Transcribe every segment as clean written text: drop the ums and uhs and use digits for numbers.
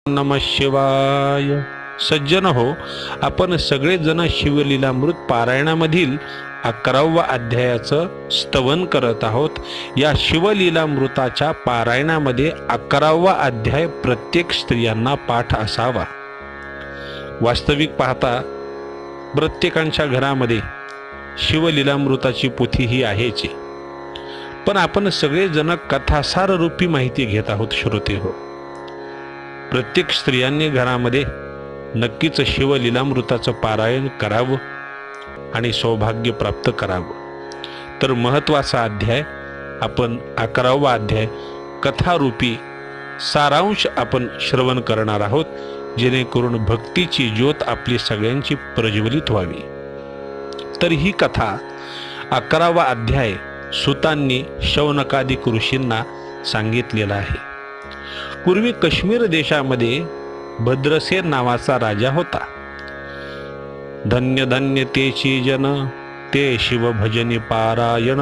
नमः शिवाय. सज्जन हो, आपण सगळेजण शिवलीलामृत पारायणामधील 11व्या अध्यायाचं स्तवन करत आहोत. या शिवलीलामृताच्या पारायणामध्ये 11वा अध्याय प्रत्येक स्त्रियांना पाठ असावा. वास्तविक पाहता प्रत्येकांच्या घरामध्ये शिवलीलामृताची पोथी ही आहेच, पण आपण सगळेजण कथासार रूपी माहिती घेत आहोत. श्रोते हो, प्रत्येक स्त्रियांनी घरामध्ये नक्कीच शिवलीलामृताचं पारायण करावं आणि सौभाग्य प्राप्त करावं. तर महत्त्वाचा अध्याय आपण 11वा अध्याय कथारूपी सारांश आपण श्रवण करणार आहोत, जेणेकरून भक्तीची ज्योत आपली सगळ्यांची प्रज्वलित व्हावी. तर ही कथा 11वा अध्याय सुतांनी शौनकादिक ऋषींना सांगितलेला आहे. पूर्वी काश्मीर देशामध्ये भद्रसेन नावाचा राजा होता. धन्य धन्य तेची जन, ते शिव भजनी पारायण,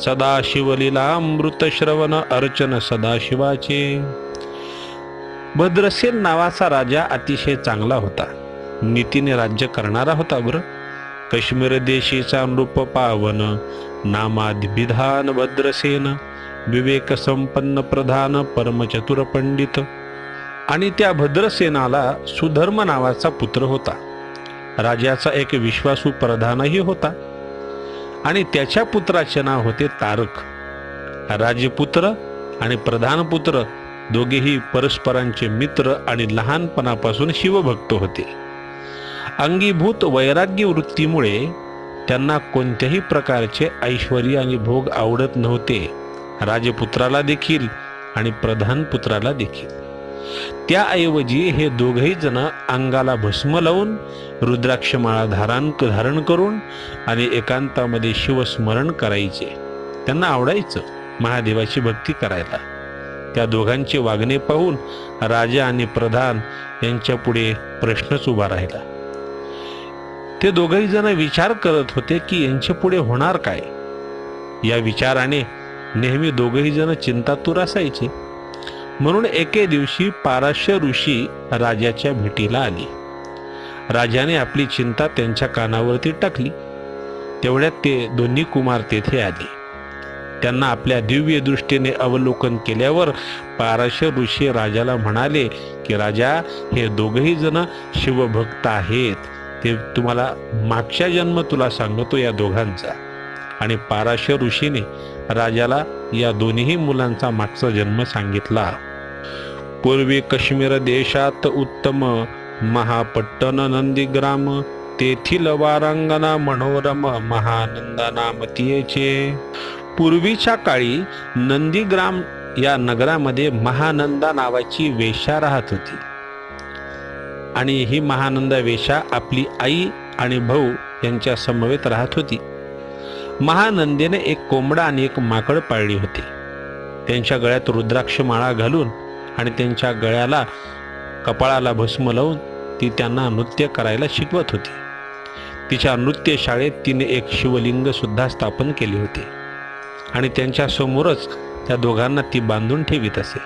सदा शिवलीला अमृत श्रवण, अर्चन सदाशिवाचे. भद्रसेन नावाचा राजा अतिशय चांगला होता, नीतीने राज्य करणारा होता. बरं, काश्मीर देशीचा नृप पावन, नामादिविधान भद्रसेन, विवेक संपन्न प्रधान, परमचतुर पंडित. आणि त्या भद्रसेनाला सुधर्म नावाचा पुत्र होता. राजाचा एक विश्वासू प्रधानही होता आणि त्याच्या पुत्राचे नाव होते तारक. राजपुत्र आणि प्रधानपुत्र दोघेही परस्परांचे मित्र आणि लहानपणापासून शिवभक्त होते. अंगीभूत वैराग्य वृत्तीमुळे त्यांना कोणत्याही प्रकारचे ऐश्वर्य आणि भोग आवडत नव्हते, राजपुत्राला देखील आणि प्रधानपुत्राला देखील. त्याऐवजी हे दोघेही जण अंगाला भस्म लावून, रुद्राक्षमाळा धारण करून आणि एकांतामध्ये शिवस्मरण करायचे. त्यांना आवडायचं महादेवाची भक्ती करायला. त्या दोघांचे वागणे पाहून राजा आणि प्रधान यांच्या पुढे प्रश्नच उभा राहिला. ते दोघेही जण विचार करत होते की यांच्या पुढे होणार काय. या विचाराने नेहमी दोघेही जण चिंतातूर असायचे. म्हणून एके दिवशी पाराशर ऋषी राजाच्या भेटीला आले. राजाने आपली चिंता त्यांच्या कानावरती टाकली. तेवढ्यात ते दोन्ही कुमार तेथे आले. त्यांना आपल्या दिव्य दृष्टीने अवलोकन केल्यावर पाराशर ऋषी राजाला म्हणाले की राजा, हे दोघेही जण शिवभक्त आहेत. ते तुम्हाला मागच्या जन्म तुला सांगतो या दोघांचा. आणि पाराशर ऋषीने राजाला या दोन्ही मुलांचा मागचा जन्म सांगितला. पूर्वी काश्मीर देशात उत्तम महापट्टन नंदीग्राम, तेथील वारांगना मनोरम महानंदा नामतीयेचे. पूर्वीच्या काळी नंदीग्राम या नगरामध्ये महानंदा नावाची वेश्या राहत होती. आणि ही महानंदा वेश्या आपली आई आणि भाऊ यांच्या समवेत राहत होती. महानंदेने एक कोंबडा आणि एक माकड पाळली होती. त्यांच्या गळ्यात रुद्राक्ष माळा घालून आणि त्यांच्या गळ्याला कपाळाला भस्म लावून ती त्यांना नृत्य करायला शिकवत होती. तिच्या नृत्य शाळेत तिने एक शिवलिंग सुद्धा स्थापन केले होते आणि त्यांच्या समोरच त्या दोघांना ती बांधून ठेवीत असे.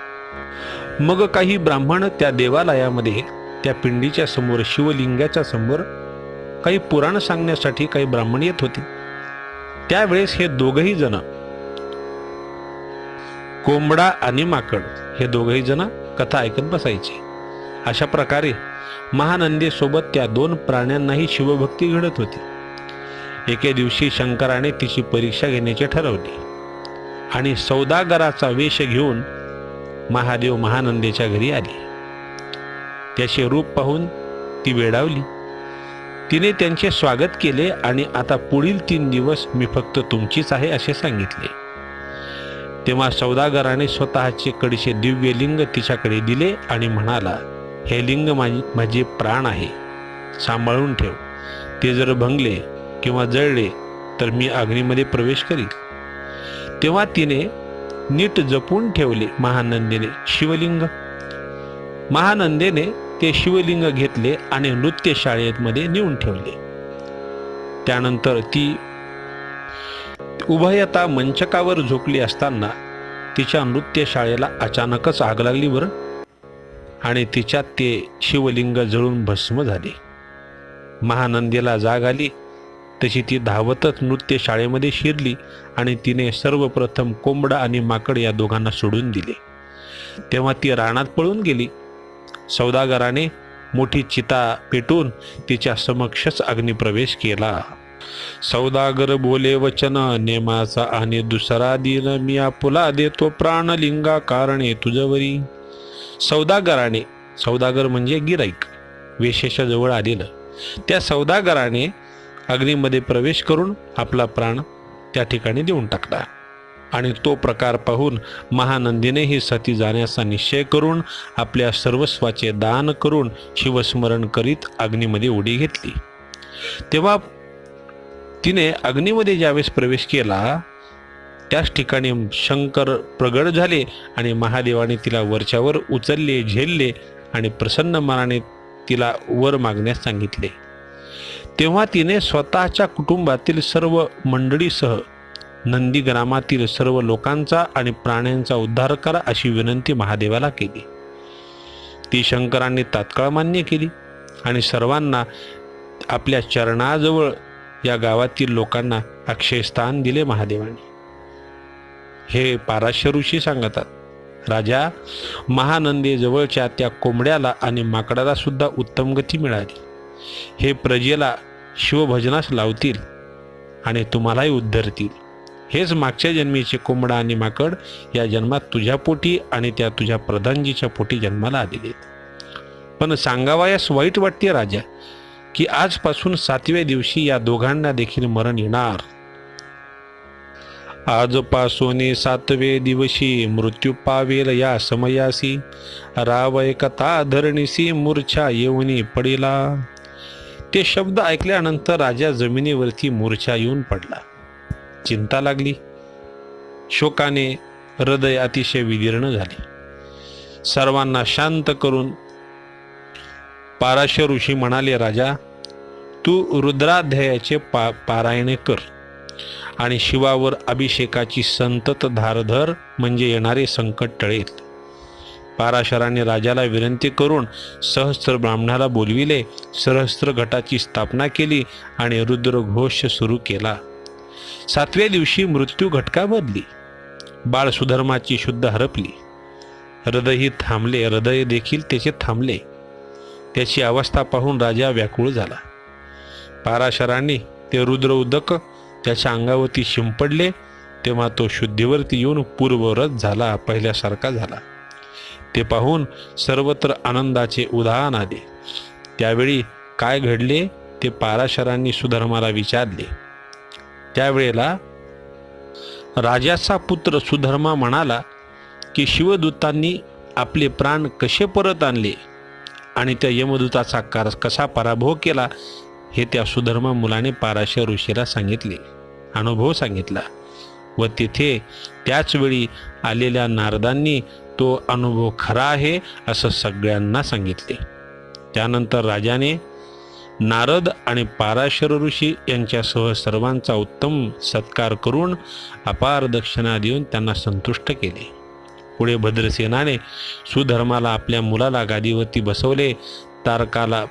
मग काही ब्राह्मण त्या देवालयामध्ये त्या पिंडीच्या समोर, शिवलिंगाच्या समोर काही पुराण सांगण्यासाठी काही ब्राह्मण येत होते. त्यावेळेस हे दोघही जण, कोंबडा आणि माकड, हे दोघही जण कथा ऐकत बसायचे. अशा प्रकारे महानंदेसोबत त्या दोन प्राण्यांनाही शिवभक्ती घडत होती. एके दिवशी शंकराने तिची परीक्षा घेण्याचे ठरवले आणि सौदागराचा वेश घेऊन महादेव महानंदेच्या घरी आले. त्याचे रूप पाहून ती वेडावली. तिने त्यांचे स्वागत केले आणि आता पुढील 3 दिवस मी फक्त तुमचीच आहे असे सांगितले. तेव्हा सौदागराने स्वतःचे कडचे दिव्य लिंग तिच्याकडे दिले आणि म्हणाला, हे लिंग माझे प्राण आहे, सांभाळून ठेव. ते जर भंगले किंवा जळले तर मी अग्नीमध्ये प्रवेश करील. तेव्हा तिने नीट जपून ठेवले महानंदेने शिवलिंग. महानंदेने ते शिवलिंग घेतले आणि नृत्य शाळेमध्ये नेऊन ठेवले. त्यानंतर ती उभयता मंचकावर झोपली असताना तिच्या नृत्य शाळेला अचानकच आग लागली. बरं, आणि तिच्यात ते शिवलिंग जळून भस्म झाले. महानंदीला जाग आली तशी ती धावतच नृत्य शाळेमध्ये शिरली आणि तिने सर्वप्रथम कोंबडा आणि माकड या दोघांना सोडून दिले. तेव्हा ती रानात पळून गेली. सौदागराने मोठी चिता पेटून तिच्या समक्षच अग्निप्रवेश केला. सौदागर बोले वचन नेमाचा आणि दुसरा दिन मी आपुला देतो प्राणलिंगा कारणे तुझवरी. सौदागर म्हणजे गिराईक, वेशेच्या जवळ आलेलं. त्या सौदागराने अग्नीमध्ये प्रवेश करून आपला प्राण त्या ठिकाणी देऊन टाकला. आणि तो प्रकार पाहून महानंदीनेही सती जाण्याचा निश्चय करून आपल्या सर्वस्वाचे दान करून शिवस्मरण करीत अग्नीमध्ये उडी घेतली. तेव्हा तिने अग्नीमध्ये ज्यावेळेस प्रवेश केला त्याच ठिकाणी शंकर प्रगट झाले आणि महादेवाने तिला वरच्यावर उचलले, झेलले आणि प्रसन्न मनाने तिला वर मागण्यास सांगितले. तेव्हा तिने स्वतःच्या कुटुंबातील सर्व मंडळीसह नंदीग्रामातील सर्व लोकांचा आणि प्राण्यांचा उद्धार करा अशी विनंती महादेवाला केली. ती शंकरांनी तात्काळ मान्य केली आणि सर्वांना आपल्या चरणाजवळ या गावातील लोकांना अक्षयस्थान दिले महादेवाने. हे पाराशर ऋषी सांगतात, राजा, महानंदीजवळच्या त्या कोंबड्याला आणि माकडाला सुद्धा उत्तम गती मिळाली. हे प्रजेला शिवभजनास लावतील आणि तुम्हालाही उद्धरतील. हेच मागच्या जन्मीचे कोंबडा आणि माकड या जन्मात तुझ्या पोटी आणि त्या तुझ्या प्रधानजीच्या पोटी जन्माला आलेले. पण सांगावयास वाईट वाटते राजा की आजपासून 7व्या दिवशी या दोघांना देखील मरण येणार. आजपासून 7वे दिवशी मृत्यू पावेल या समयासी, रावय कथा धरणीसी मूर्छा येऊनी पडिला. ते शब्द ऐकल्यानंतर राजा जमिनीवरती मूर्छा येऊन पडला. चिंता लागली. शोकाने हृदय अतिशय विदीर्ण झाले. सर्वांना शांत करून पाराशर ऋषी म्हणाले, राजा, तू रुद्राध्यायाचे पारायणे कर आणि शिवावर अभिषेकाची संतत धार धर, म्हणजे येणारे संकट टळेल. पाराशराने राजाला विनंती करून सहस्त्र ब्राह्मणाला बोलविले, सहस्त्र घटाची स्थापना केली आणि रुद्रघोष सुरू केला. 7व्या दिवशी मृत्यू घटका बदली. बाळ सुधर्माची शुद्ध हरपली. हृदयही थांबले, हृदय देखील त्याचे थांबले. त्याची अवस्था पाहून राजा व्याकुळ झाला. पाराशरांनी ते रुद्र उदक त्याच्या अंगावरती शिंपडले. तेव्हा तो शुद्धीवरती येऊन पूर्ववत झाला, पहिल्यासारखा झाला. ते पाहून सर्वत्र आनंदाचे उधाण आले. त्यावेळी काय घडले ते पाराशरांनी सुधर्माला विचारले. त्यावेळेला राजाचा पुत्र सुधर्मा म्हणाला की शिवदूतांनी आपले प्राण कसे परत आणले आणि त्या यमदूताचा कसा पराभव केला हे त्या सुधर्मा मुलाने पाराशर ऋषीला सांगितले, अनुभव सांगितला. व तिथे त्याच वेळी आलेल्या नारदांनी तो अनुभव खरा आहे असं सगळ्यांना सांगितले. त्यानंतर राजाने नारद आणि पाराशर ऋषी यांच्यासह सर्वांचा उत्तम सत्कार करून अपार दक्षिणा देऊन त्यांना संतुष्ट केले. पुढे भद्रसेनाने सुधर्माला आपल्या मुलाला गादीवरती बसवले, तारकाला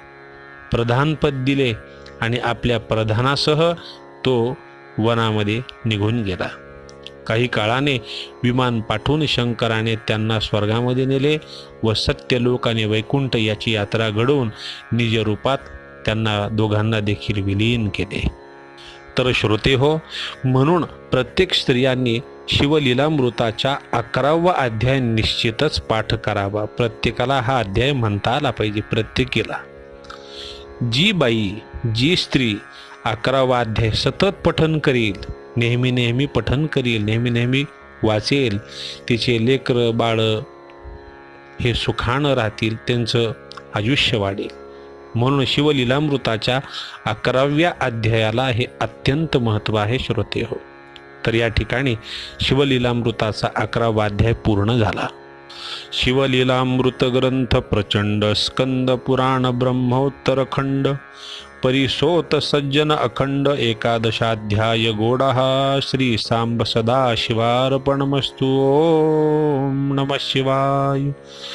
प्रधानपद दिले आणि आपल्या प्रधानासह तो वनामध्ये निघून गेला. काही काळाने विमान पाठवून शंकराने त्यांना स्वर्गामध्ये नेले व सत्यलोक आणि वैकुंठ याची यात्रा घडवून निज रूपात त्यांना दोघांना देखील विलीन केले. तर श्रोते हो, म्हणून प्रत्येक स्त्रियांनी शिवलीलामृताच्या 11वा अध्याय निश्चितच पाठ करावा. प्रत्येकाला हा अध्याय म्हणता आला पाहिजे. प्रत्येकीला जी बाई, जी स्त्री 11वा अध्याय सतत पठन करील, नेहमी पठन करील, नेहमी वाचेल, तिचे लेकर बाळ हे सुखानं राहतील, त्यांचं आयुष्य वाढेल. म्हणून शिवलीलामृताच्या 11व्या अध्यायाला हे अत्यंत महत्त्व आहे श्रोते हो. तर या ठिकाणी शिवलीलामृताचा 11वा अध्याय पूर्ण झाला. शिवलीलामृत ग्रंथ प्रचंड स्कंद पुराण ब्रह्मोत्तर खंड परिसोत सज्जन अखंड 11ाध्याय गोडः श्री सांब सदा शिवार्पणमस्तु. ओम नमः शिवाय.